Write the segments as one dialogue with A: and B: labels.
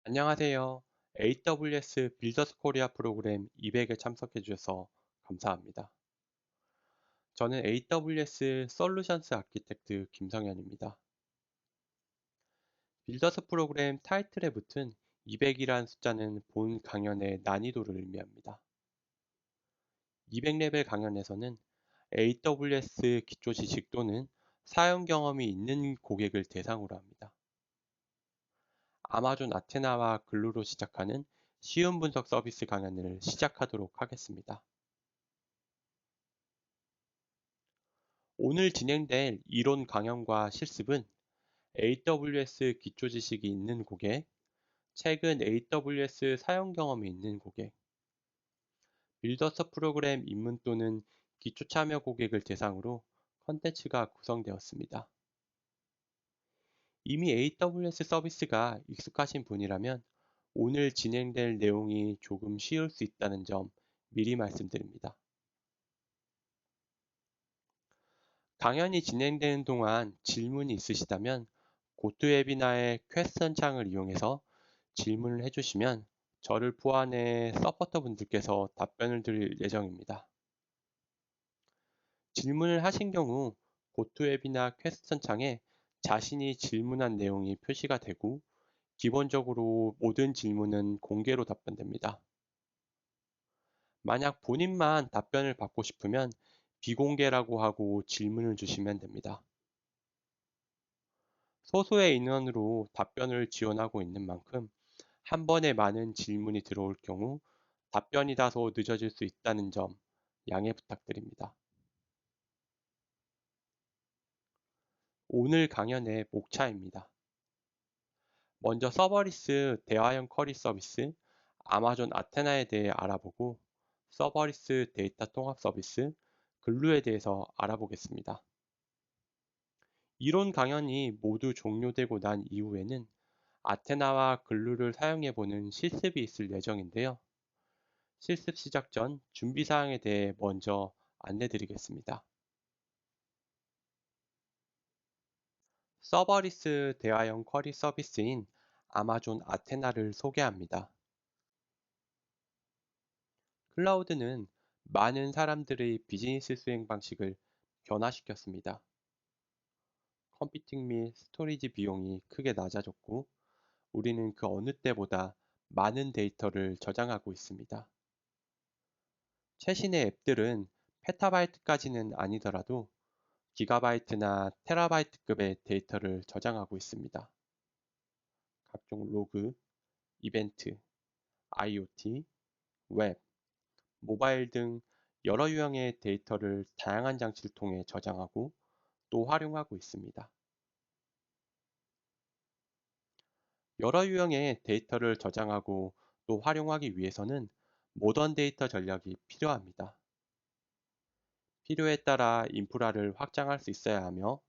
A: 안녕하세요. AWS 빌더스 코리아 프로그램 200에 참석해 주셔서 감사합니다. 저는 AWS 솔루션스 아키텍트 김성현입니다. 빌더스 프로그램 타이틀에 붙은 200이란 숫자는 본 강연의 난이도를 의미합니다. 200레벨 강연에서는 AWS 기초 지식 또는 사용 경험이 있는 고객을 대상으로 합니다. 아마존 아테나와 글루로 시작하는 쉬운 분석 서비스 강연을 시작하도록 하겠습니다. 오늘 진행될 이론 강연과 실습은 AWS 기초 지식이 있는 고객, 최근 AWS 사용 경험이 있는 고객, 빌더스 프로그램 입문 또는 기초 참여 고객을 대상으로 컨텐츠가 구성되었습니다. 이미 AWS 서비스가 익숙하신 분이라면 오늘 진행될 내용이 조금 쉬울 수 있다는 점 미리 말씀드립니다. 강연이 진행되는 동안 질문이 있으시다면 고토웨비나의 퀘스천 창을 이용해서 질문을 해주시면 저를 포함해 서포터 분들께서 답변을 드릴 예정입니다. 질문을 하신 경우 고토웨비나 퀘스천 창에 자신이 질문한 내용이 표시가 되고 기본적으로 모든 질문은 공개로 답변됩니다. 만약 본인만 답변을 받고 싶으면 비공개라고 하고 질문을 주시면 됩니다. 소수의 인원으로 답변을 지원하고 있는 만큼 한 번에 많은 질문이 들어올 경우 답변이 다소 늦어질 수 있다는 점 양해 부탁드립니다. 오늘 강연의 목차입니다. 먼저 서버리스 대화형 쿼리 서비스, 아마존 아테나에 대해 알아보고 서버리스 데이터 통합 서비스, 글루에 대해서 알아보겠습니다. 이론 강연이 모두 종료되고 난 이후에는 아테나와 글루를 사용해보는 실습이 있을 예정인데요. 실습 시작 전 준비사항에 대해 먼저 안내드리겠습니다. 서버리스 대화형 쿼리 서비스인 아마존 아테나를 소개합니다. 클라우드는 많은 사람들의 비즈니스 수행 방식을 변화시켰습니다. 컴퓨팅 및 스토리지 비용이 크게 낮아졌고 우리는 그 어느 때보다 많은 데이터를 저장하고 있습니다. 최신의 앱들은 페타바이트까지는 아니더라도 기가바이트나 테라바이트급의 데이터를 저장하고 있습니다. 각종 로그, 이벤트, IoT, 웹, 모바일 등 여러 유형의 데이터를 다양한 장치를 통해 저장하고 또 활용하고 있습니다. 여러 유형의 데이터를 저장하고 또 활용하기 위해서는 모던 데이터 전략이 필요합니다. 필요에 따라 인프라를 확장할 수 있어야 하며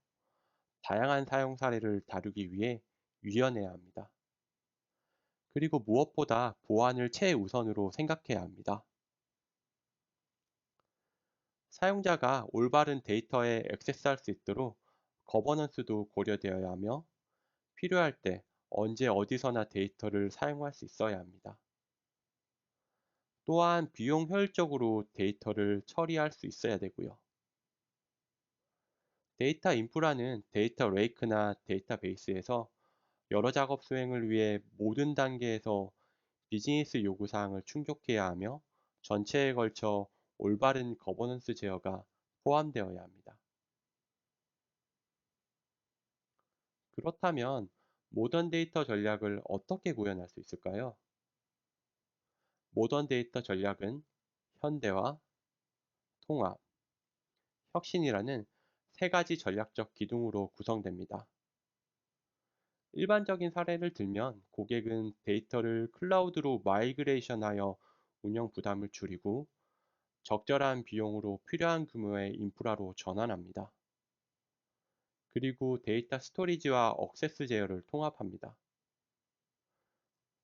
A: 다양한 사용 사례를 다루기 위해 유연해야 합니다. 그리고 무엇보다 보안을 최우선으로 생각해야 합니다. 사용자가 올바른 데이터에 액세스할 수 있도록 거버넌스도 고려되어야 하며 필요할 때 언제 어디서나 데이터를 사용할 수 있어야 합니다. 또한 비용 효율적으로 데이터를 처리할 수 있어야 되고요. 데이터 인프라는 데이터 레이크나 데이터베이스에서 여러 작업 수행을 위해 모든 단계에서 비즈니스 요구사항을 충족해야 하며 전체에 걸쳐 올바른 거버넌스 제어가 포함되어야 합니다. 그렇다면 모던 데이터 전략을 어떻게 구현할 수 있을까요? 모던 데이터 전략은 현대화, 통합, 혁신이라는 세 가지 전략적 기둥으로 구성됩니다. 일반적인 사례를 들면 고객은 데이터를 클라우드로 마이그레이션하여 운영 부담을 줄이고 적절한 비용으로 필요한 규모의 인프라로 전환합니다. 그리고 데이터 스토리지와 억세스 제어를 통합합니다.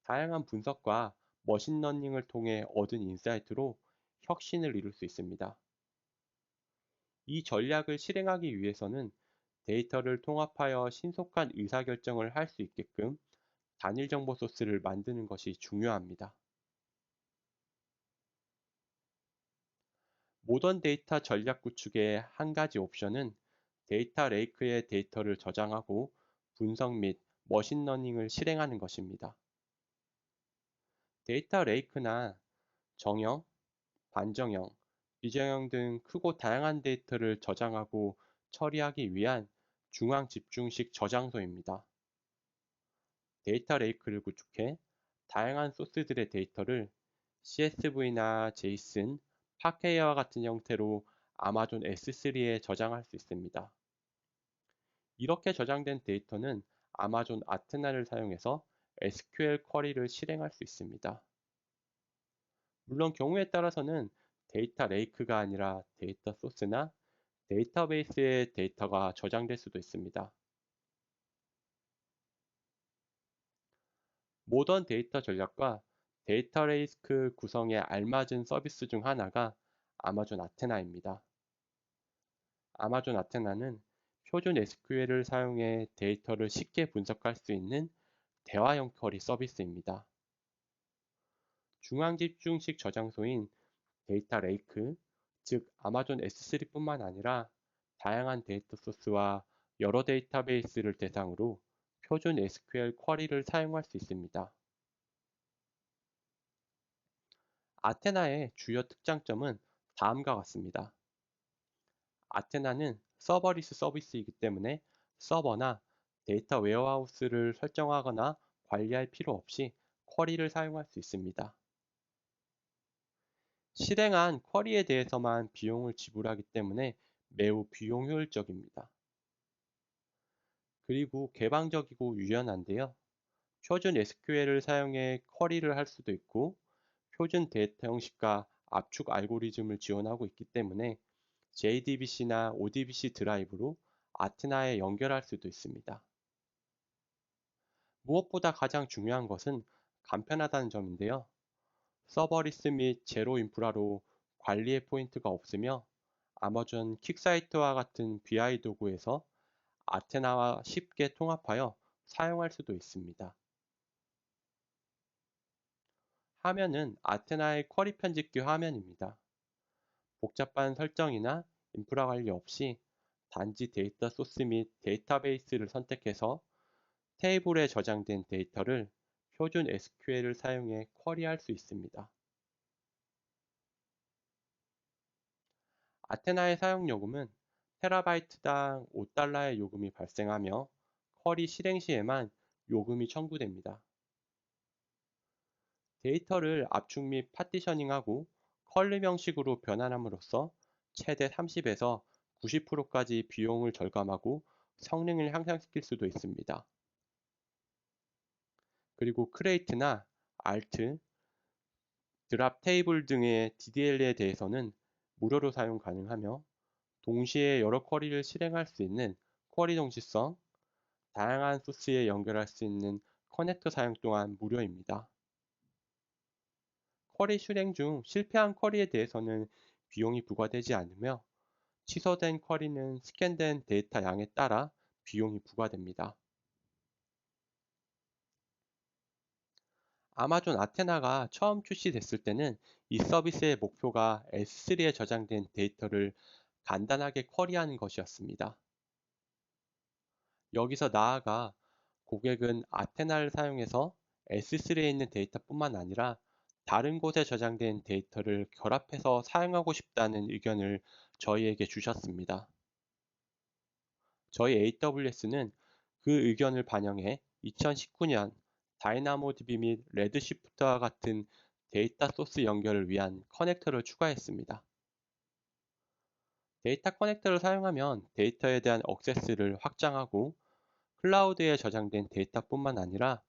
A: 다양한 분석과 머신러닝을 통해 얻은 인사이트로 혁신을 이룰 수 있습니다. 이 전략을 실행하기 위해서는 데이터를 통합하여 신속한 의사결정을 할 수 있게끔 단일 정보 소스를 만드는 것이 중요합니다. 모던 데이터 전략 구축의 한 가지 옵션은 데이터 레이크에 데이터를 저장하고 분석 및 머신러닝을 실행하는 것입니다. 데이터 레이크나 정형, 반정형, 비정형 등 크고 다양한 데이터를 저장하고 처리하기 위한 중앙 집중식 저장소입니다. 데이터 레이크를 구축해 다양한 소스들의 데이터를 CSV나 JSON, 파케이와 같은 형태로 아마존 S3에 저장할 수 있습니다. 이렇게 저장된 데이터는 아마존 아테나를 사용해서 SQL 쿼리를 실행할 수 있습니다. 물론 경우에 따라서는 데이터 레이크가 아니라 데이터 소스나 데이터베이스에 데이터가 저장될 수도 있습니다. 모던 데이터 전략과 데이터 레이크 구성에 알맞은 서비스 중 하나가 아마존 아테나입니다. 아마존 아테나는 표준 SQL을 사용해 데이터를 쉽게 분석할 수 있는 대화형 쿼리 서비스입니다. 중앙 집중식 저장소인 데이터 레이크, 즉 아마존 S3뿐만 아니라 다양한 데이터 소스와 여러 데이터베이스를 대상으로 표준 SQL 쿼리를 사용할 수 있습니다. 아테나의 주요 특장점은 다음과 같습니다. 아테나는 서버리스 서비스이기 때문에 서버나 데이터 웨어하우스를 설정하거나 관리할 필요 없이 쿼리를 사용할 수 있습니다. 실행한 쿼리에 대해서만 비용을 지불하기 때문에 매우 비용 효율적입니다. 그리고 개방적이고 유연한데요. 표준 SQL을 사용해 쿼리를 할 수도 있고 표준 데이터 형식과 압축 알고리즘을 지원하고 있기 때문에 JDBC나 ODBC 드라이브로 아테나에 연결할 수도 있습니다. 무엇보다 가장 중요한 것은 간편하다는 점인데요. 서버리스 및 제로 인프라로 관리의 포인트가 없으며 아마존 킥사이트와 같은 BI 도구에서 아테나와 쉽게 통합하여 사용할 수도 있습니다. 화면은 아테나의 쿼리 편집기 화면입니다. 복잡한 설정이나 인프라 관리 없이 단지 데이터 소스 및 데이터베이스를 선택해서 테이블에 저장된 데이터를 표준 SQL을 사용해 쿼리할 수 있습니다. 아테나의 사용 요금은 테라바이트당 $5의 요금이 발생하며 쿼리 실행 시에만 요금이 청구됩니다. 데이터를 압축 및 파티셔닝하고 컬럼 형식으로 변환함으로써 최대 30에서 90%까지 비용을 절감하고 성능을 향상시킬 수도 있습니다. 그리고 크레이트나 알트, 드랍 테이블 등의 DDL에 대해서는 무료로 사용 가능하며 동시에 여러 쿼리를 실행할 수 있는 쿼리 동시성, 다양한 소스에 연결할 수 있는 커넥터 사용 또한 무료입니다. 쿼리 실행 중 실패한 쿼리에 대해서는 비용이 부과되지 않으며 취소된 쿼리는 스캔된 데이터 양에 따라 비용이 부과됩니다. 아마존 아테나가 처음 출시됐을 때는 이 서비스의 목표가 S3에 저장된 데이터를 간단하게 쿼리하는 것이었습니다. 여기서 나아가 고객은 아테나를 사용해서 S3에 있는 데이터뿐만 아니라 다른 곳에 저장된 데이터를 결합해서 사용하고 싶다는 의견을 저희에게 주셨습니다. 저희 AWS는 그 의견을 반영해 2019년 다이나모DB 및 레드시프트와 같은 데이터 소스 연결을 위한 커넥터를 추가했습니다. 데이터 커넥터를 사용하면 데이터에 대한 액세스를 확장하고 클라우드에 저장된 데이터뿐만 아니라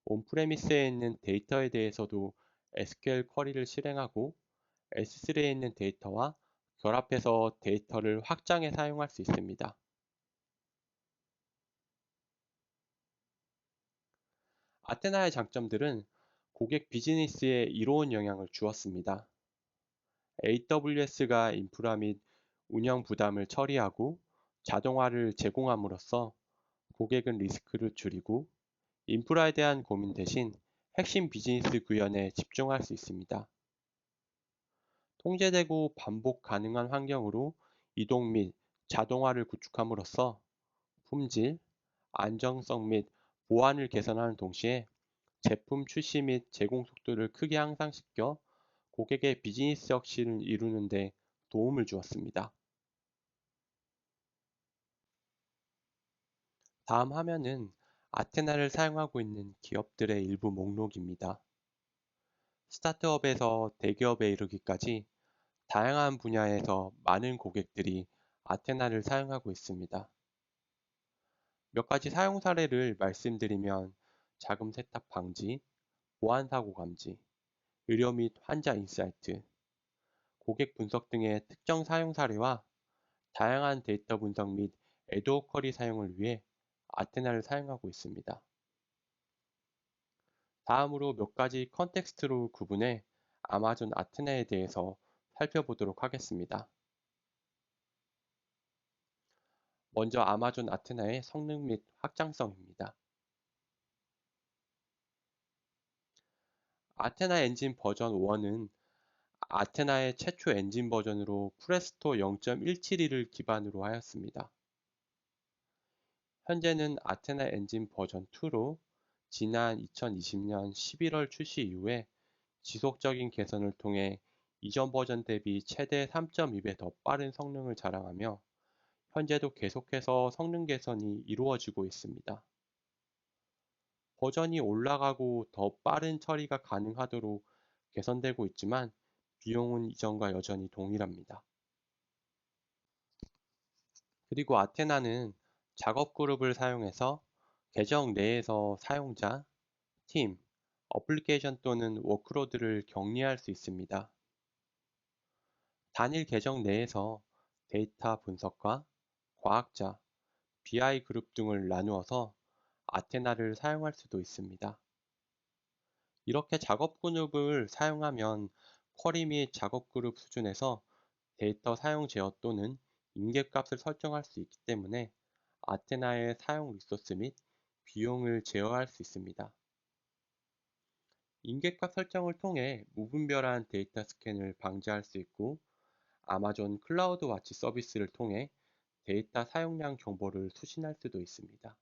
A: 온프레미스에 있는 데이터에 대해서도 SQL 쿼리를 실행하고 S3에 있는 데이터와 결합해서 데이터를 확장해 사용할 수 있습니다. 아테나의 장점들은 고객 비즈니스에 이로운 영향을 주었습니다. AWS가 인프라 및 운영 부담을 처리하고 자동화를 제공함으로써 고객은 리스크를 줄이고 인프라에 대한 고민 대신 핵심 비즈니스 구현에 집중할 수 있습니다. 통제되고 반복 가능한 환경으로 이동 및 자동화를 구축함으로써 품질, 안정성 및 보안을 개선하는 동시에 제품 출시 및 제공 속도를 크게 향상시켜 고객의 비즈니스 혁신을 이루는 데 도움을 주었습니다. 다음 화면은 아테나를 사용하고 있는 기업들의 일부 목록입니다. 스타트업에서 대기업에 이르기까지 다양한 분야에서 많은 고객들이 아테나를 사용하고 있습니다. 몇 가지 사용 사례를 말씀드리면 자금 세탁 방지, 보안 사고 감지, 의료 및 환자 인사이트, 고객 분석 등의 특정 사용 사례와 다양한 데이터 분석 및 에드워 쿼리 사용을 위해 아테나를 사용하고 있습니다. 다음으로 몇 가지 컨텍스트로 구분해 아마존 아테나에 대해서 살펴보도록 하겠습니다. 먼저 아마존 아테나의 성능 및 확장성입니다. 아테나 엔진 버전 1은 아테나의 최초 엔진 버전으로 프레스토 0.172를 기반으로 하였습니다. 현재는 아테나 엔진 버전 2로 지난 2020년 11월 출시 이후에 지속적인 개선을 통해 이전 버전 대비 최대 3.2배 더 빠른 성능을 자랑하며 현재도 계속해서 성능 개선이 이루어지고 있습니다. 버전이 올라가고 더 빠른 처리가 가능하도록 개선되고 있지만 비용은 이전과 여전히 동일합니다. 그리고 아테나는 작업 그룹을 사용해서 계정 내에서 사용자, 팀, 어플리케이션 또는 워크로드를 격리할 수 있습니다. 단일 계정 내에서 데이터 분석과 과학자, BI 그룹 등을 나누어서 아테나를 사용할 수도 있습니다. 이렇게 작업 그룹을 사용하면 쿼리 및 작업 그룹 수준에서 데이터 사용 제어 또는 임계값을 설정할 수 있기 때문에 아테나의 사용 리소스 및 비용을 제어할 수 있습니다. 임계값 설정을 통해 무분별한 데이터 스캔을 방지할 수 있고 아마존 클라우드 와치 서비스를 통해 데이터 사용량 정보를 수신할 수도 있습니다.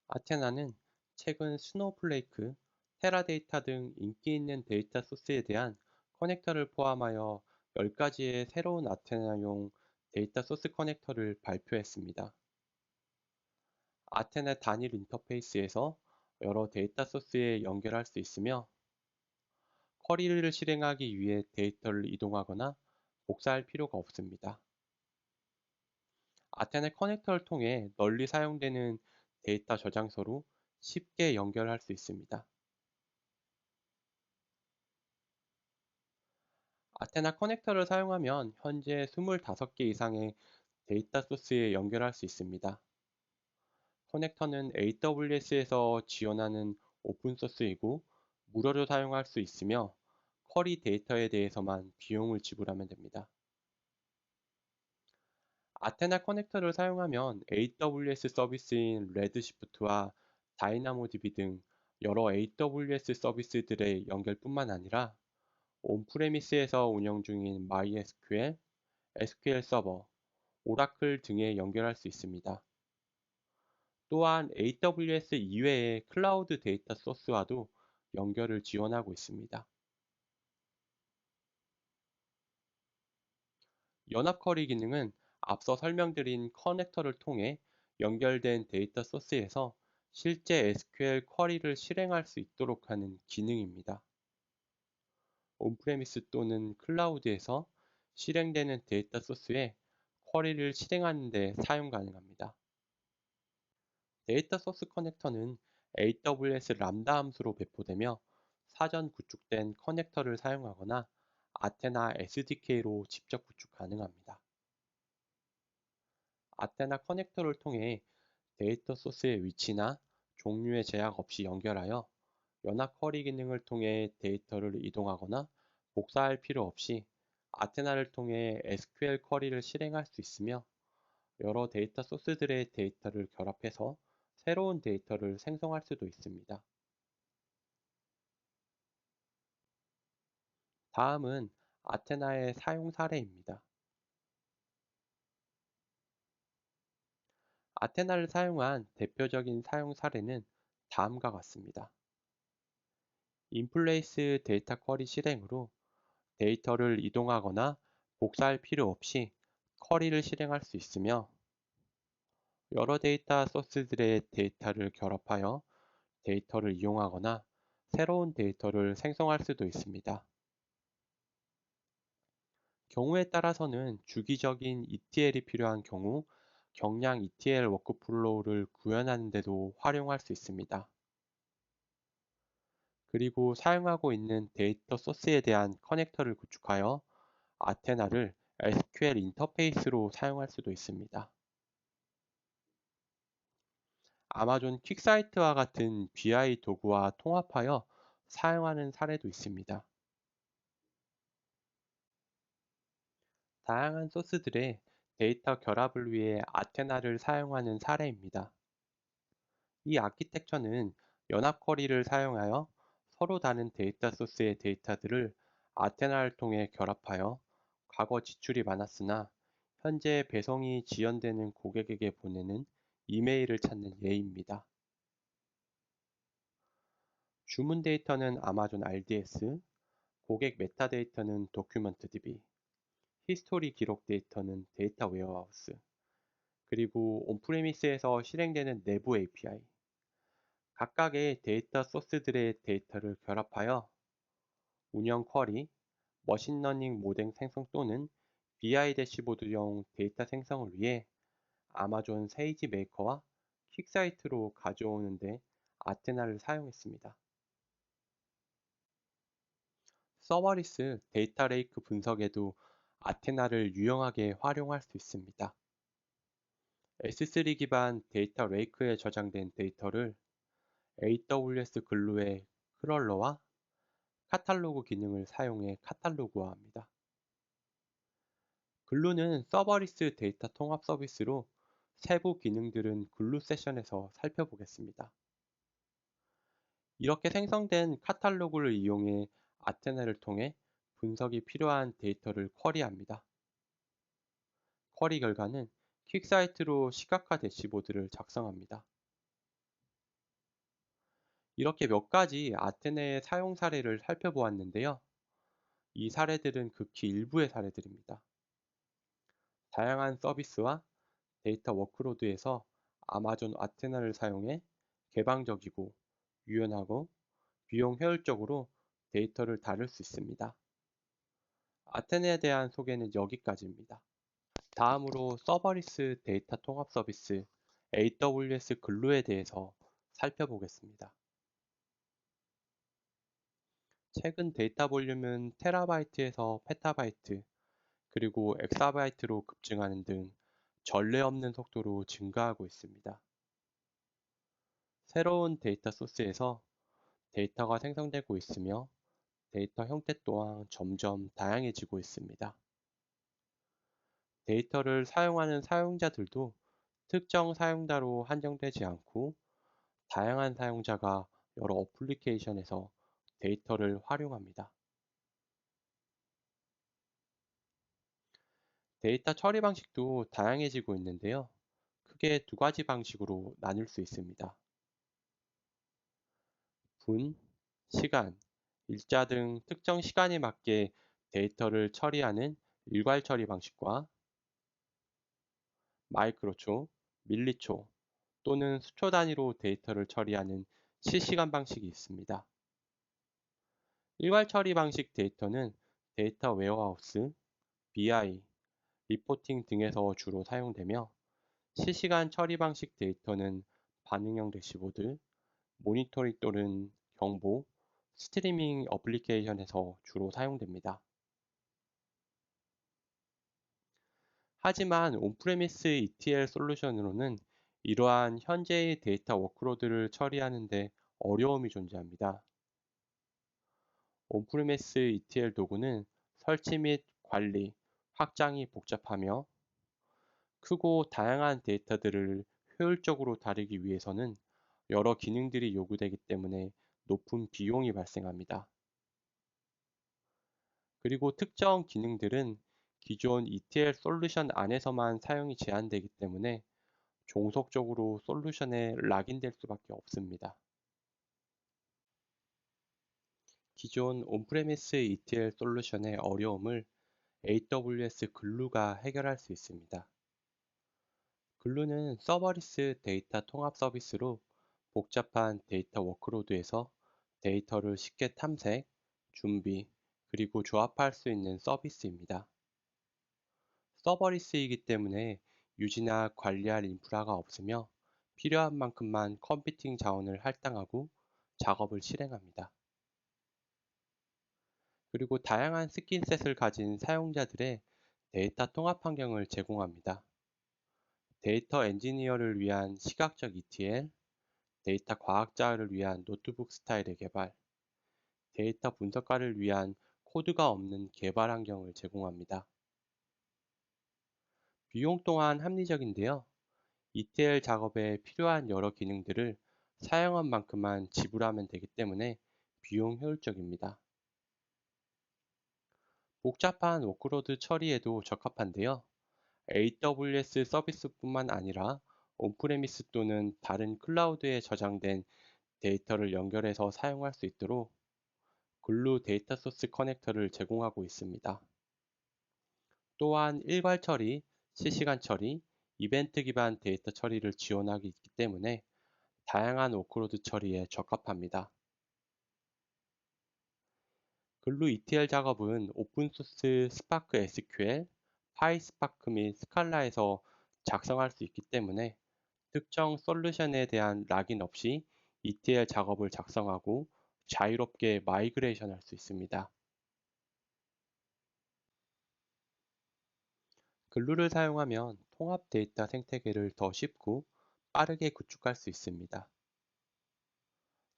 A: 아테나는 최근 스노우플레이크, 테라데이터 등 인기 있는 데이터 소스에 대한 커넥터를 포함하여 10가지의 새로운 아테나용 데이터 소스 커넥터를 발표했습니다. 아테나 단일 인터페이스에서 여러 데이터 소스에 연결할 수 있으며 쿼리를 실행하기 위해 데이터를 이동하거나 복사할 필요가 없습니다. 아테나 커넥터를 통해 널리 사용되는 데이터 저장소로 쉽게 연결할 수 있습니다. 아테나 커넥터를 사용하면 현재 25개 이상의 데이터 소스에 연결할 수 있습니다. 커넥터는 AWS에서 지원하는 오픈소스이고 무료로 사용할 수 있으며 쿼리 데이터에 대해서만 비용을 지불하면 됩니다. 아테나 커넥터를 사용하면 AWS 서비스인 레드시프트와 다이나모DB 등 여러 AWS 서비스들의 연결뿐만 아니라 온프레미스에서 운영 중인 MySQL, SQL 서버, 오라클 등에 연결할 수 있습니다. 또한 AWS 이외의 클라우드 데이터 소스와도 연결을 지원하고 있습니다. 연합 쿼리 기능은 앞서 설명드린 커넥터를 통해 연결된 데이터 소스에서 실제 SQL 쿼리를 실행할 수 있도록 하는 기능입니다. 온프레미스 또는 클라우드에서 실행되는 데이터 소스에 쿼리를 실행하는 데 사용 가능합니다. 데이터 소스 커넥터는 AWS 람다 함수로 배포되며 사전 구축된 커넥터를 사용하거나 아테나 SDK로 직접 구축 가능합니다. 아테나 커넥터를 통해 데이터 소스의 위치나 종류의 제약 없이 연결하여 연합 쿼리 기능을 통해 데이터를 이동하거나 복사할 필요 없이 아테나를 통해 SQL 쿼리를 실행할 수 있으며 여러 데이터 소스들의 데이터를 결합해서 새로운 데이터를 생성할 수도 있습니다. 다음은 아테나의 사용 사례입니다. 아테나를 사용한 대표적인 사용 사례는 다음과 같습니다. 인플레이스 데이터 쿼리 실행으로 데이터를 이동하거나 복사할 필요 없이 쿼리를 실행할 수 있으며, 여러 데이터 소스들의 데이터를 결합하여 데이터를 이용하거나 새로운 데이터를 생성할 수도 있습니다. 경우에 따라서는 주기적인 ETL이 필요한 경우 경량 ETL 워크플로우를 구현하는 데도 활용할 수 있습니다. 그리고 사용하고 있는 데이터 소스에 대한 커넥터를 구축하여 아테나를 SQL 인터페이스로 사용할 수도 있습니다. 아마존 퀵사이트와 같은 BI 도구와 통합하여 사용하는 사례도 있습니다. 다양한 소스들의 데이터 결합을 위해 아테나를 사용하는 사례입니다. 이 아키텍처는 연합 쿼리를 사용하여 서로 다른 데이터 소스의 데이터들을 아테나를 통해 결합하여 과거 지출이 많았으나 현재 배송이 지연되는 고객에게 보내는 이메일을 찾는 예입니다. 주문 데이터는 아마존 RDS, 고객 메타데이터는 도큐먼트DB, 히스토리 기록 데이터는 데이터 웨어하우스, 그리고 온프레미스에서 실행되는 내부 API, 각각의 데이터 소스들의 데이터를 결합하여 운영 쿼리, 머신러닝 모델 생성 또는 BI 대시보드용 데이터 생성을 위해 아마존 세이지 메이커와 퀵사이트로 가져오는데 아테나를 사용했습니다. 서버리스 데이터 레이크 분석에도 아테나를 유용하게 활용할 수 있습니다. S3 기반 데이터 레이크에 저장된 데이터를 AWS 글루의 크롤러와 카탈로그 기능을 사용해 카탈로그화합니다. 글루는 서버리스 데이터 통합 서비스로 세부 기능들은 글루 세션에서 살펴보겠습니다. 이렇게 생성된 카탈로그를 이용해 아테나를 통해 분석이 필요한 데이터를 쿼리합니다. 쿼리 결과는 퀵사이트로 시각화 대시보드를 작성합니다. 이렇게 몇 가지 아테나의 사용 사례를 살펴보았는데요. 이 사례들은 극히 일부의 사례들입니다. 다양한 서비스와 데이터 워크로드에서 아마존 아테나를 사용해 개방적이고 유연하고 비용 효율적으로 데이터를 다룰 수 있습니다. 아테나에 대한 소개는 여기까지입니다. 다음으로 서버리스 데이터 통합 서비스 AWS 글루에 대해서 살펴보겠습니다. 최근 데이터 볼륨은 테라바이트에서 페타바이트, 그리고 엑사바이트로 급증하는 등 전례 없는 속도로 증가하고 있습니다. 새로운 데이터 소스에서 데이터가 생성되고 있으며 데이터 형태 또한 점점 다양해지고 있습니다. 데이터를 사용하는 사용자들도 특정 사용자로 한정되지 않고 다양한 사용자가 여러 어플리케이션에서 데이터를 활용합니다. 데이터 처리 방식도 다양해지고 있는데요. 크게 두 가지 방식으로 나눌 수 있습니다. 분, 시간, 일자 등 특정 시간에 맞게 데이터를 처리하는 일괄 처리 방식과 마이크로초, 밀리초 또는 수초 단위로 데이터를 처리하는 실시간 방식이 있습니다. 일괄 처리 방식 데이터는 데이터 웨어하우스, BI, 리포팅 등에서 주로 사용되며, 실시간 처리 방식 데이터는 반응형 대시보드, 모니터링 또는 경보, 스트리밍 어플리케이션에서 주로 사용됩니다. 하지만 온프레미스 ETL 솔루션으로는 이러한 현재의 데이터 워크로드를 처리하는 데 어려움이 존재합니다. 온프레미스 ETL 도구는 설치 및 관리, 확장이 복잡하며 크고 다양한 데이터들을 효율적으로 다루기 위해서는 여러 기능들이 요구되기 때문에 높은 비용이 발생합니다. 그리고 특정 기능들은 기존 ETL 솔루션 안에서만 사용이 제한되기 때문에 종속적으로 솔루션에 락인될 수밖에 없습니다. 기존 온프레미스 ETL 솔루션의 어려움을 AWS 글루가 해결할 수 있습니다. 글루는 서버리스 데이터 통합 서비스로 복잡한 데이터 워크로드에서 데이터를 쉽게 탐색, 준비, 그리고 조합할 수 있는 서비스입니다. 서버리스이기 때문에 유지나 관리할 인프라가 없으며 필요한 만큼만 컴퓨팅 자원을 할당하고 작업을 실행합니다. 그리고 다양한 스킨셋을 가진 사용자들의 데이터 통합 환경을 제공합니다. 데이터 엔지니어를 위한 시각적 ETL, 데이터 과학자를 위한 노트북 스타일의 개발, 데이터 분석가를 위한 코드가 없는 개발 환경을 제공합니다. 비용 또한 합리적인데요. ETL 작업에 필요한 여러 기능들을 사용한 만큼만 지불하면 되기 때문에 비용 효율적입니다. 복잡한 워크로드 처리에도 적합한데요. AWS 서비스뿐만 아니라 온프레미스 또는 다른 클라우드에 저장된 데이터를 연결해서 사용할 수 있도록 글루 데이터 소스 커넥터를 제공하고 있습니다. 또한 일괄 처리, 실시간 처리, 이벤트 기반 데이터 처리를 지원하기 있기 때문에 다양한 워크로드 처리에 적합합니다. 글루 ETL 작업은 오픈소스 스파크 SQL, 파이스파크 및 스칼라에서 작성할 수 있기 때문에 특정 솔루션에 대한 락인 없이 ETL 작업을 작성하고 자유롭게 마이그레이션 할 수 있습니다. 글루를 사용하면 통합 데이터 생태계를 더 쉽고 빠르게 구축할 수 있습니다.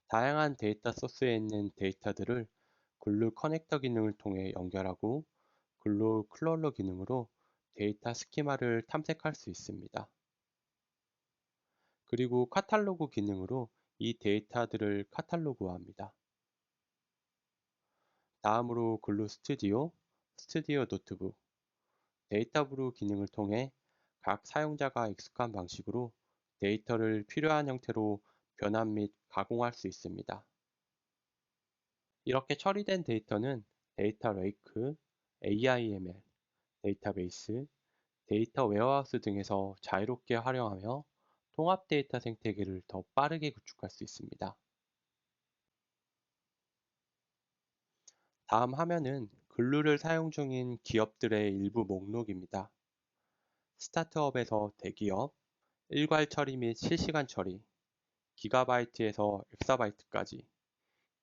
A: 다양한 데이터 소스에 있는 데이터들을 글루 커넥터 기능을 통해 연결하고 글루 클롤러 기능으로 데이터 스키마를 탐색할 수 있습니다. 그리고 카탈로그 기능으로 이 데이터들을 카탈로그화합니다. 다음으로 글루 스튜디오, 스튜디오 노트북, 데이터브루 기능을 통해 각 사용자가 익숙한 방식으로 데이터를 필요한 형태로 변환 및 가공할 수 있습니다. 이렇게 처리된 데이터는 데이터 레이크, AIML, 데이터베이스, 데이터 웨어하우스 등에서 자유롭게 활용하며 통합 데이터 생태계를 더 빠르게 구축할 수 있습니다. 다음 화면은 글루를 사용 중인 기업들의 일부 목록입니다. 스타트업에서 대기업, 일괄 처리 및 실시간 처리, 기가바이트에서 엑사바이트까지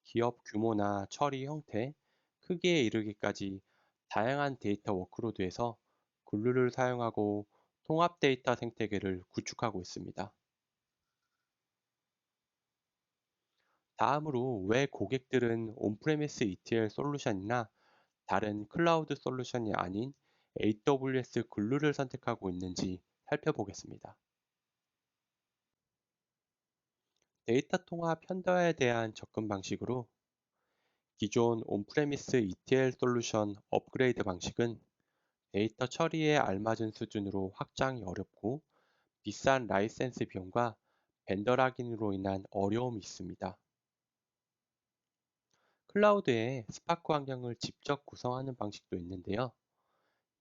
A: 기업 규모나 처리 형태, 크기에 이르기까지 다양한 데이터 워크로드에서 글루를 사용하고 통합 데이터 생태계를 구축하고 있습니다. 다음으로 왜 고객들은 온프레미스 ETL 솔루션이나 다른 클라우드 솔루션이 아닌 AWS 글루를 선택하고 있는지 살펴보겠습니다. 데이터 통합 현대화에 대한 접근 방식으로 기존 온프레미스 ETL 솔루션 업그레이드 방식은 데이터 처리에 알맞은 수준으로 확장이 어렵고 비싼 라이센스 비용과 벤더 락인으로 인한 어려움이 있습니다. 클라우드에 스파크 환경을 직접 구성하는 방식도 있는데요.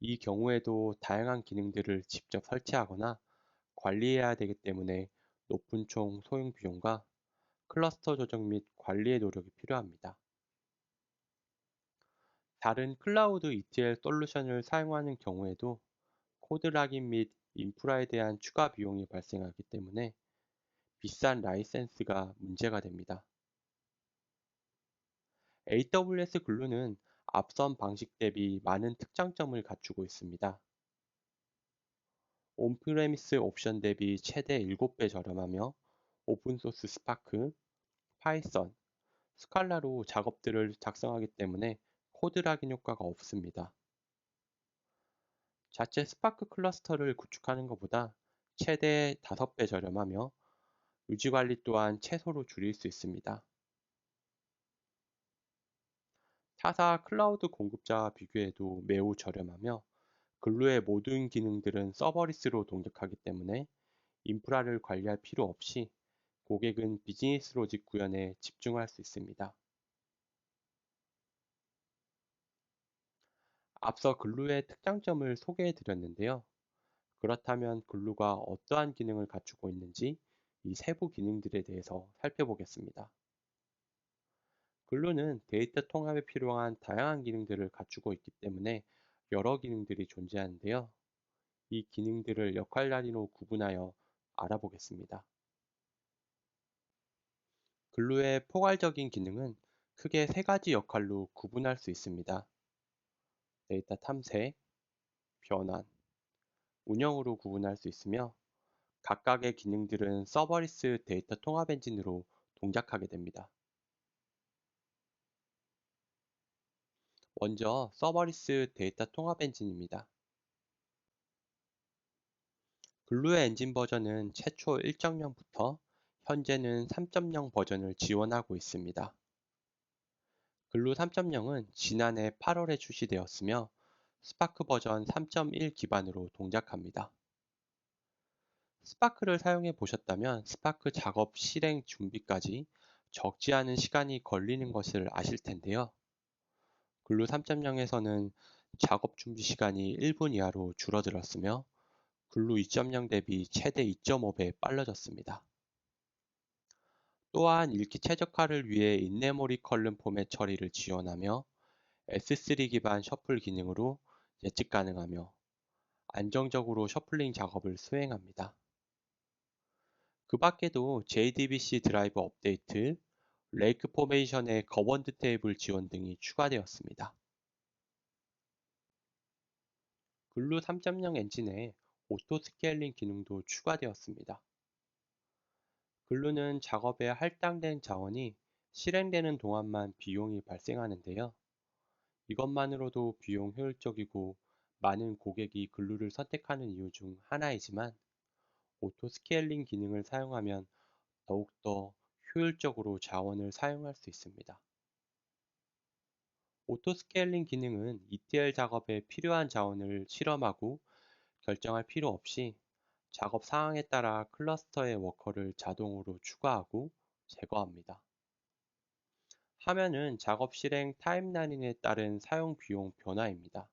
A: 이 경우에도 다양한 기능들을 직접 설치하거나 관리해야 되기 때문에 높은 총 소용 비용과 클러스터 조정 및 관리의 노력이 필요합니다. 다른 클라우드 ETL 솔루션을 사용하는 경우에도 코드 락인 및 인프라에 대한 추가 비용이 발생하기 때문에 비싼 라이센스가 문제가 됩니다. AWS 글루는 앞선 방식 대비 많은 특장점을 갖추고 있습니다. 온프레미스 옵션 대비 최대 7배 저렴하며 오픈소스 스파크, 파이썬, 스칼라로 작업들을 작성하기 때문에 코드 락인 효과가 없습니다. 자체 스파크 클러스터를 구축하는 것보다 최대 5배 저렴하며 유지관리 또한 최소로 줄일 수 있습니다. 타사 클라우드 공급자와 비교해도 매우 저렴하며 글루의 모든 기능들은 서버리스로 동작하기 때문에 인프라를 관리할 필요 없이 고객은 비즈니스 로직 구현에 집중할 수 있습니다. 앞서 글루의 특장점을 소개해 드렸는데요. 그렇다면 글루가 어떠한 기능을 갖추고 있는지 이 세부 기능들에 대해서 살펴보겠습니다. 글루는 데이터 통합에 필요한 다양한 기능들을 갖추고 있기 때문에 여러 기능들이 존재하는데요. 이 기능들을 역할 단위로 구분하여 알아보겠습니다. 글루의 포괄적인 기능은 크게 세 가지 역할로 구분할 수 있습니다. 데이터 탐색, 변환, 운영으로 구분할 수 있으며 각각의 기능들은 서버리스 데이터 통합 엔진으로 동작하게 됩니다. 먼저 서버리스 데이터 통합 엔진입니다. 글루의 엔진 버전은 최초 1.0부터 현재는 3.0 버전을 지원하고 있습니다. 글루 3.0은 지난해 8월에 출시되었으며 스파크 버전 3.1 기반으로 동작합니다. 스파크를 사용해 보셨다면 스파크 작업 실행 준비까지 적지 않은 시간이 걸리는 것을 아실 텐데요. 글루 3.0에서는 작업 준비 시간이 1분 이하로 줄어들었으며 글루 2.0 대비 최대 2.5배 빨라졌습니다. 또한 읽기 최적화를 위해 인메모리 컬럼 포맷 처리를 지원하며 S3 기반 셔플 기능으로 예측 가능하며 안정적으로 셔플링 작업을 수행합니다. 그 밖에도 JDBC 드라이브 업데이트, 레이크 포메이션의 거번드 테이블 지원 등이 추가되었습니다. 글루 3.0 엔진에 오토 스케일링 기능도 추가되었습니다. 글루는 작업에 할당된 자원이 실행되는 동안만 비용이 발생하는데요. 이것만으로도 비용 효율적이고 많은 고객이 글루를 선택하는 이유 중 하나이지만 오토 스케일링 기능을 사용하면 더욱더 효율적으로 자원을 사용할 수 있습니다. 오토 스케일링 기능은 ETL 작업에 필요한 자원을 실험하고 결정할 필요 없이 작업 상황에 따라 클러스터의 워커를 자동으로 추가하고 제거합니다. 화면은 작업 실행 타임라인에 따른 사용 비용 변화입니다.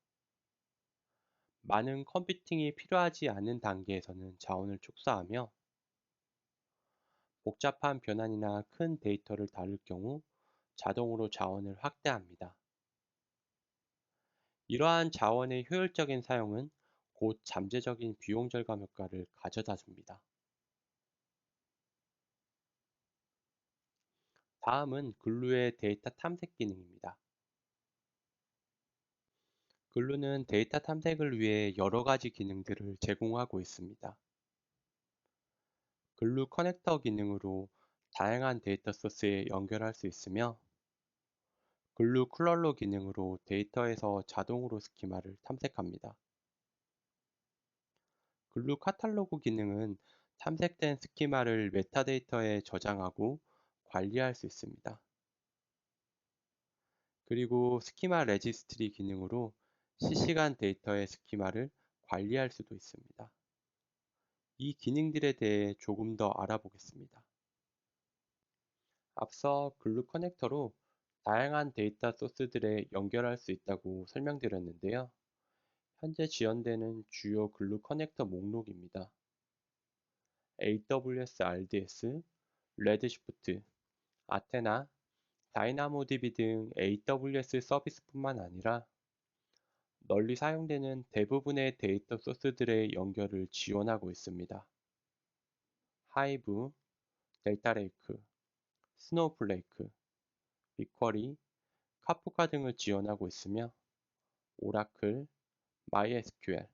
A: 많은 컴퓨팅이 필요하지 않은 단계에서는 자원을 축소하며 복잡한 변환이나 큰 데이터를 다룰 경우 자동으로 자원을 확대합니다. 이러한 자원의 효율적인 사용은 곧 잠재적인 비용 절감 효과를 가져다 줍니다. 다음은 글루의 데이터 탐색 기능입니다. 글루는 데이터 탐색을 위해 여러 가지 기능들을 제공하고 있습니다. 글루 커넥터 기능으로 다양한 데이터 소스에 연결할 수 있으며 글루 클럴러 기능으로 데이터에서 자동으로 스키마를 탐색합니다. 글루 카탈로그 기능은 탐색된 스키마를 메타데이터에 저장하고 관리할 수 있습니다. 그리고 스키마 레지스트리 기능으로 실시간 데이터의 스키마를 관리할 수도 있습니다. 이 기능들에 대해 조금 더 알아보겠습니다. 앞서 글루 커넥터로 다양한 데이터 소스들에 연결할 수 있다고 설명드렸는데요. 현재 지원되는 주요 글루 커넥터 목록입니다. AWS RDS, 레드시프트, 아테나, 다이나모DB 등 AWS 서비스뿐만 아니라 널리 사용되는 대부분의 데이터 소스들의 연결을 지원하고 있습니다. 하이브, 델타레이크, 스노우플레이크, 빅쿼리, 카프카 등을 지원하고 있으며 오라클, MySQL,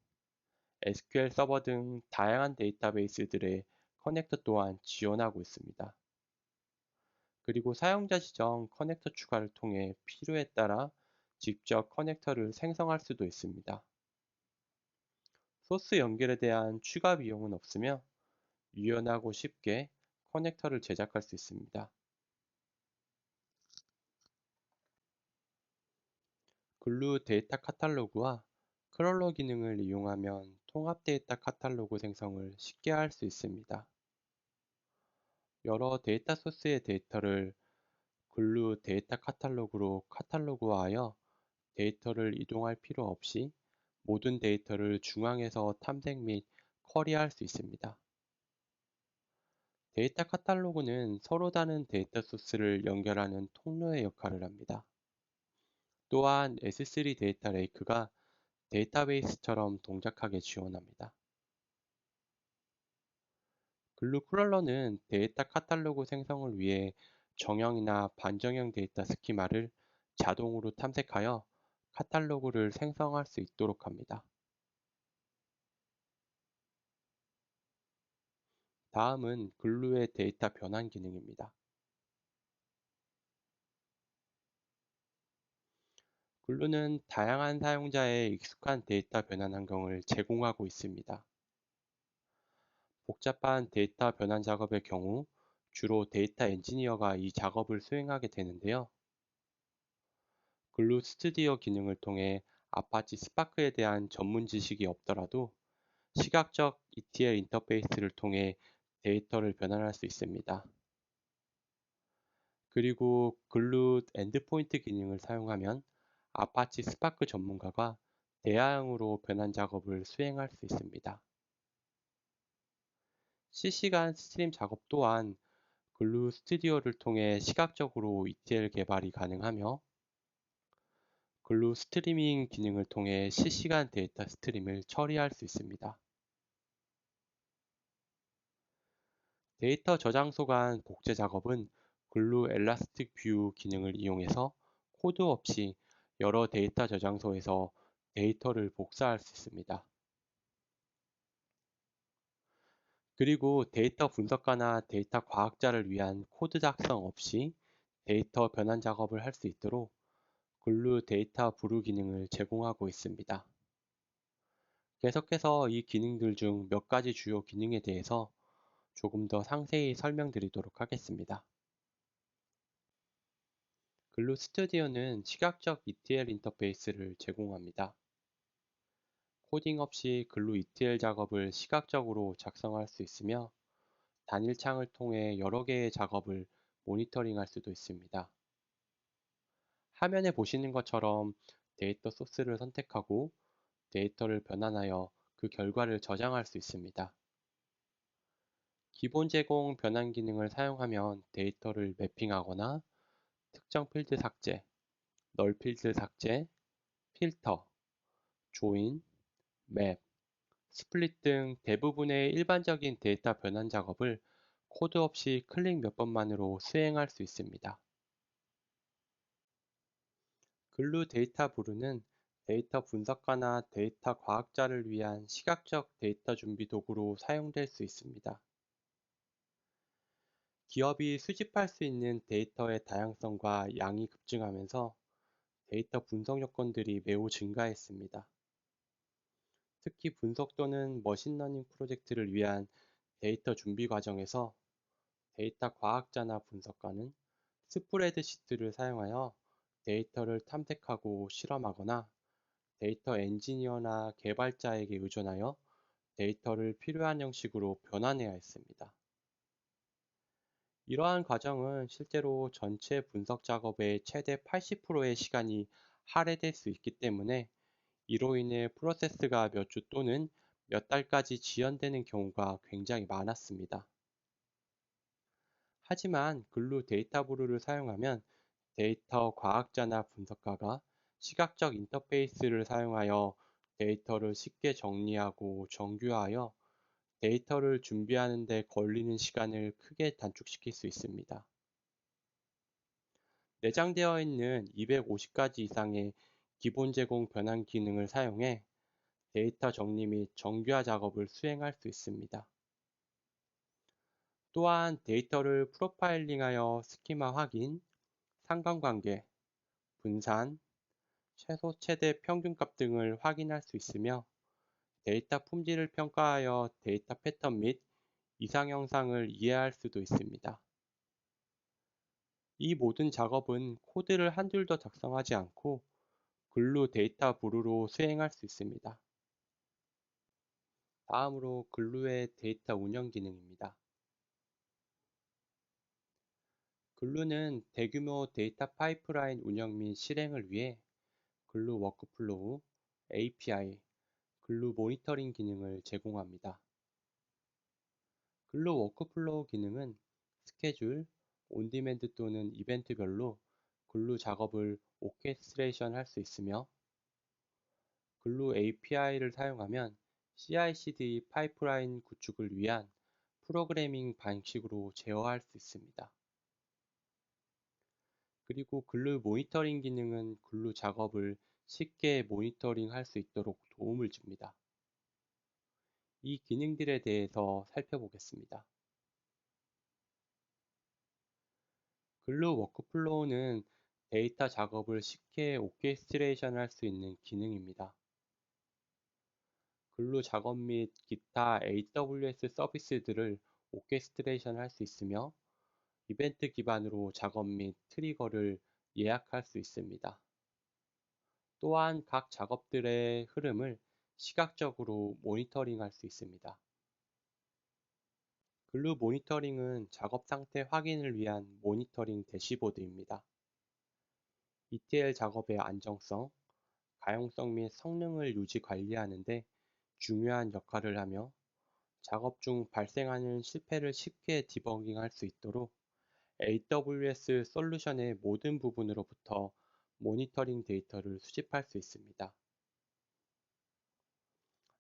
A: SQL 서버 등 다양한 데이터베이스들의 커넥터 또한 지원하고 있습니다. 그리고 사용자 지정 커넥터 추가를 통해 필요에 따라 직접 커넥터를 생성할 수도 있습니다. 소스 연결에 대한 추가 비용은 없으며 유연하고 쉽게 커넥터를 제작할 수 있습니다. 글루 데이터 카탈로그와 크롤러 기능을 이용하면 통합 데이터 카탈로그 생성을 쉽게 할 수 있습니다. 여러 데이터 소스의 데이터를 글루 데이터 카탈로그로 카탈로그화하여 데이터를 이동할 필요 없이 모든 데이터를 중앙에서 탐색 및 쿼리할 수 있습니다. 데이터 카탈로그는 서로 다른 데이터 소스를 연결하는 통로의 역할을 합니다. 또한 S3 데이터 레이크가 데이터베이스처럼 동작하게 지원합니다. 글루 크롤러는 데이터 카탈로그 생성을 위해 정형이나 반정형 데이터 스키마를 자동으로 탐색하여 카탈로그를 생성할 수 있도록 합니다. 다음은 글루의 데이터 변환 기능입니다. 글루는 다양한 사용자의 익숙한 데이터 변환 환경을 제공하고 있습니다. 복잡한 데이터 변환 작업의 경우 주로 데이터 엔지니어가 이 작업을 수행하게 되는데요. 글루 스튜디오 기능을 통해 아파치 스파크에 대한 전문 지식이 없더라도 시각적 ETL 인터페이스를 통해 데이터를 변환할 수 있습니다. 그리고 글루 엔드포인트 기능을 사용하면 아파치 스파크 전문가가 대화형으로 변환 작업을 수행할 수 있습니다. 실시간 스트림 작업 또한 글루 스튜디오를 통해 시각적으로 ETL 개발이 가능하며 글루 스트리밍 기능을 통해 실시간 데이터 스트림을 처리할 수 있습니다. 데이터 저장소 간 복제 작업은 글루 엘라스틱 뷰 기능을 이용해서 코드 없이 여러 데이터 저장소에서 데이터를 복사할 수 있습니다. 그리고 데이터 분석가나 데이터 과학자를 위한 코드 작성 없이 데이터 변환 작업을 할 수 있도록 글루 데이터 브루 기능을 제공하고 있습니다. 계속해서 이 기능들 중 몇 가지 주요 기능에 대해서 조금 더 상세히 설명드리도록 하겠습니다. 글루 스튜디오는 시각적 ETL 인터페이스를 제공합니다. 코딩 없이 글루 ETL 작업을 시각적으로 작성할 수 있으며 단일 창을 통해 여러 개의 작업을 모니터링할 수도 있습니다. 화면에 보시는 것처럼 데이터 소스를 선택하고 데이터를 변환하여 그 결과를 저장할 수 있습니다. 기본 제공 변환 기능을 사용하면 데이터를 매핑하거나 특정 필드 삭제, 널 필드 삭제, 필터, 조인, 맵, 스플릿 등 대부분의 일반적인 데이터 변환 작업을 코드 없이 클릭 몇 번만으로 수행할 수 있습니다. 글루 데이터 브루는 데이터 분석가나 데이터 과학자를 위한 시각적 데이터 준비 도구로 사용될 수 있습니다. 기업이 수집할 수 있는 데이터의 다양성과 양이 급증하면서 데이터 분석 요건들이 매우 증가했습니다. 특히 분석 또는 머신러닝 프로젝트를 위한 데이터 준비 과정에서 데이터 과학자나 분석가는 스프레드시트를 사용하여 데이터를 탐색하고 실험하거나 데이터 엔지니어나 개발자에게 의존하여 데이터를 필요한 형식으로 변환해야 했습니다. 이러한 과정은 실제로 전체 분석 작업의 최대 80%의 시간이 할애될 수 있기 때문에 이로 인해 프로세스가 몇 주 또는 몇 달까지 지연되는 경우가 굉장히 많았습니다. 하지만 글루 데이터브루를 사용하면 데이터 과학자나 분석가가 시각적 인터페이스를 사용하여 데이터를 쉽게 정리하고 정교화하여 데이터를 준비하는 데 걸리는 시간을 크게 단축시킬 수 있습니다. 내장되어 있는 250가지 이상의 기본 제공 변환 기능을 사용해 데이터 정리 및 정교화 작업을 수행할 수 있습니다. 또한 데이터를 프로파일링하여 스키마 확인, 상관관계, 분산, 최소 최대 평균값 등을 확인할 수 있으며 데이터 품질을 평가하여 데이터 패턴 및 이상 현상을 이해할 수도 있습니다. 이 모든 작업은 코드를 한줄 더 작성하지 않고 글루 데이터 부루로 수행할 수 있습니다. 다음으로 글루의 데이터 운영 기능입니다. 글루는 대규모 데이터 파이프라인 운영 및 실행을 위해 글루 워크플로우, API, 글루 모니터링 기능을 제공합니다. 글루 워크플로우 기능은 스케줄, 온디맨드 또는 이벤트별로 글루 작업을 오케스트레이션 할 수 있으며 글루 API를 사용하면 CI/CD 파이프라인 구축을 위한 프로그래밍 방식으로 제어할 수 있습니다. 그리고 글루 모니터링 기능은 글루 작업을 쉽게 모니터링 할 수 있도록 도움을 줍니다. 이 기능들에 대해서 살펴보겠습니다. 글루 워크플로우는 데이터 작업을 쉽게 오케스트레이션 할 수 있는 기능입니다. 글루 작업 및 기타 AWS 서비스들을 오케스트레이션 할 수 있으며 이벤트 기반으로 작업 및 트리거를 예약할 수 있습니다. 또한 각 작업들의 흐름을 시각적으로 모니터링할 수 있습니다. 글루 모니터링은 작업 상태 확인을 위한 모니터링 대시보드입니다. ETL 작업의 안정성, 가용성 및 성능을 유지 관리하는 데 중요한 역할을 하며 작업 중 발생하는 실패를 쉽게 디버깅할 수 있도록 AWS 솔루션의 모든 부분으로부터 모니터링 데이터를 수집할 수 있습니다.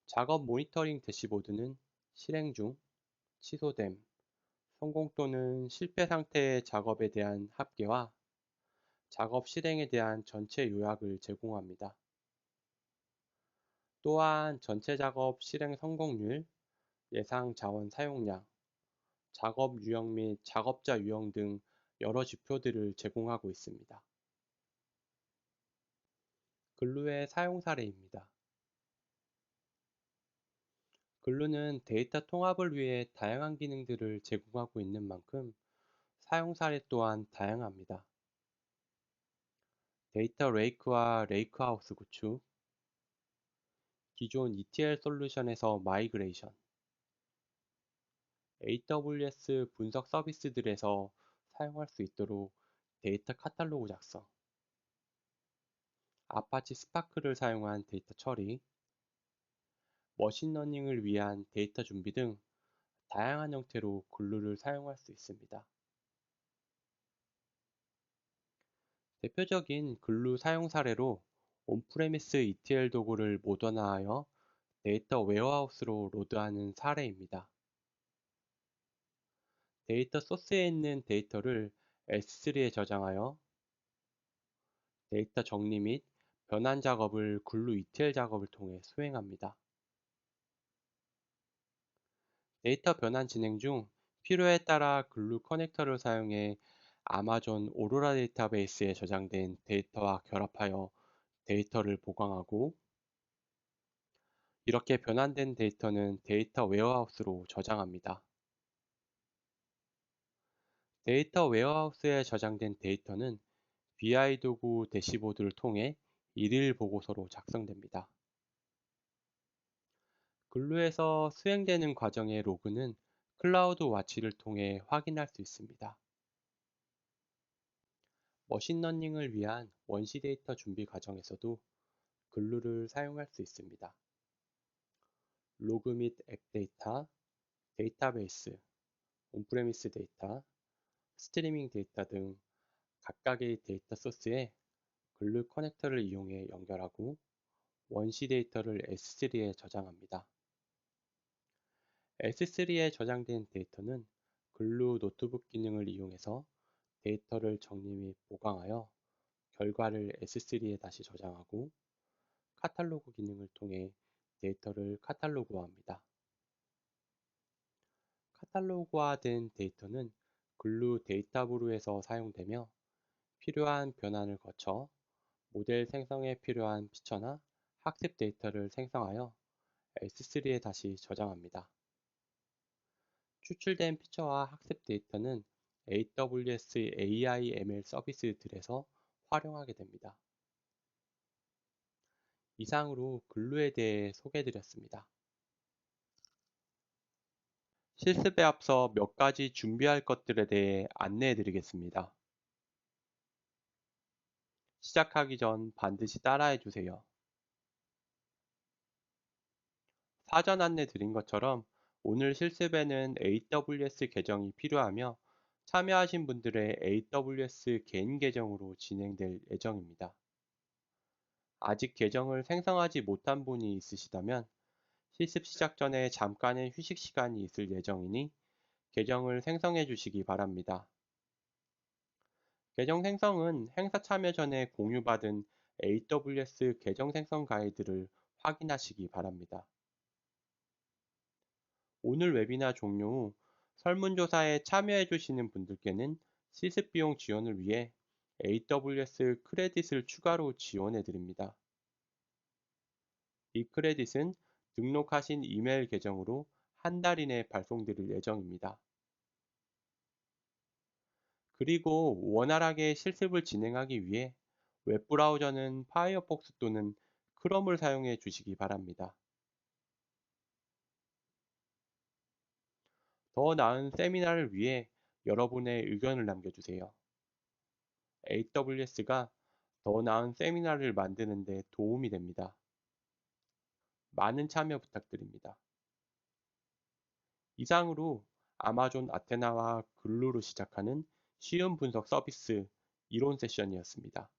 A: 작업 모니터링 대시보드는 실행 중, 취소됨, 성공 또는 실패 상태의 작업에 대한 합계와 작업 실행에 대한 전체 요약을 제공합니다. 또한 전체 작업 실행 성공률, 예상 자원 사용량, 작업 유형 및 작업자 유형 등 여러 지표들을 제공하고 있습니다. 글루의 사용 사례입니다. 글루는 데이터 통합을 위해 다양한 기능들을 제공하고 있는 만큼 사용 사례 또한 다양합니다. 데이터 레이크와 레이크하우스 구축, 기존 ETL 솔루션에서 마이그레이션, AWS 분석 서비스들에서 사용할 수 있도록 데이터 카탈로그 작성, 아파치 스파크를 사용한 데이터 처리, 머신러닝을 위한 데이터 준비 등 다양한 형태로 글루를 사용할 수 있습니다. 대표적인 글루 사용 사례로 온프레미스 ETL 도구를 모던화하여 데이터 웨어하우스로 로드하는 사례입니다. 데이터 소스에 있는 데이터를 S3에 저장하여 데이터 정리 및 변환 작업을 글루 ETL 작업을 통해 수행합니다. 데이터 변환 진행 중 필요에 따라 글루 커넥터를 사용해 아마존 오로라 데이터베이스에 저장된 데이터와 결합하여 데이터를 보강하고 이렇게 변환된 데이터는 데이터 웨어하우스로 저장합니다. 데이터 웨어하우스에 저장된 데이터는 BI 도구 대시보드를 통해 일일 보고서로 작성됩니다. 글루에서 수행되는 과정의 로그는 클라우드 와치를 통해 확인할 수 있습니다. 머신러닝을 위한 원시 데이터 준비 과정에서도 글루를 사용할 수 있습니다. 로그 및 앱 데이터, 데이터베이스, 온프레미스 데이터, 스트리밍 데이터 등 각각의 데이터 소스에 글루 커넥터를 이용해 연결하고 원시 데이터를 S3에 저장합니다. S3에 저장된 데이터는 글루 노트북 기능을 이용해서 데이터를 정리 및 보강하여 결과를 S3에 다시 저장하고 카탈로그 기능을 통해 데이터를 카탈로그화합니다. 카탈로그화된 데이터는 글루 데이터부루에서 사용되며 필요한 변환을 거쳐 모델 생성에 필요한 피처나 학습 데이터를 생성하여 S3에 다시 저장합니다. 추출된 피처와 학습 데이터는 AWS AI ML 서비스들에서 활용하게 됩니다. 이상으로 글루에 대해 소개해드렸습니다. 실습에 앞서 몇 가지 준비할 것들에 대해 안내해드리겠습니다. 시작하기 전 반드시 따라해 주세요. 사전 안내 드린 것처럼 오늘 실습에는 AWS 계정이 필요하며 참여하신 분들의 AWS 개인 계정으로 진행될 예정입니다. 아직 계정을 생성하지 못한 분이 있으시다면 실습 시작 전에 잠깐의 휴식 시간이 있을 예정이니 계정을 생성해 주시기 바랍니다. 계정 생성은 행사 참여 전에 공유받은 AWS 계정 생성 가이드를 확인하시기 바랍니다. 오늘 웨비나 종료 후 설문조사에 참여해 주시는 분들께는 실습 비용 지원을 위해 AWS 크레딧을 추가로 지원해 드립니다. 이 크레딧은 등록하신 이메일 계정으로 한 달 이내 발송드릴 예정입니다. 그리고 원활하게 실습을 진행하기 위해 웹브라우저는 파이어폭스 또는 크롬을 사용해 주시기 바랍니다. 더 나은 세미나를 위해 여러분의 의견을 남겨주세요. AWS가 더 나은 세미나를 만드는 데 도움이 됩니다. 많은 참여 부탁드립니다. 이상으로 아마존 아테나와 글루로 시작하는 쉬운 분석 서비스 이론 세션이었습니다.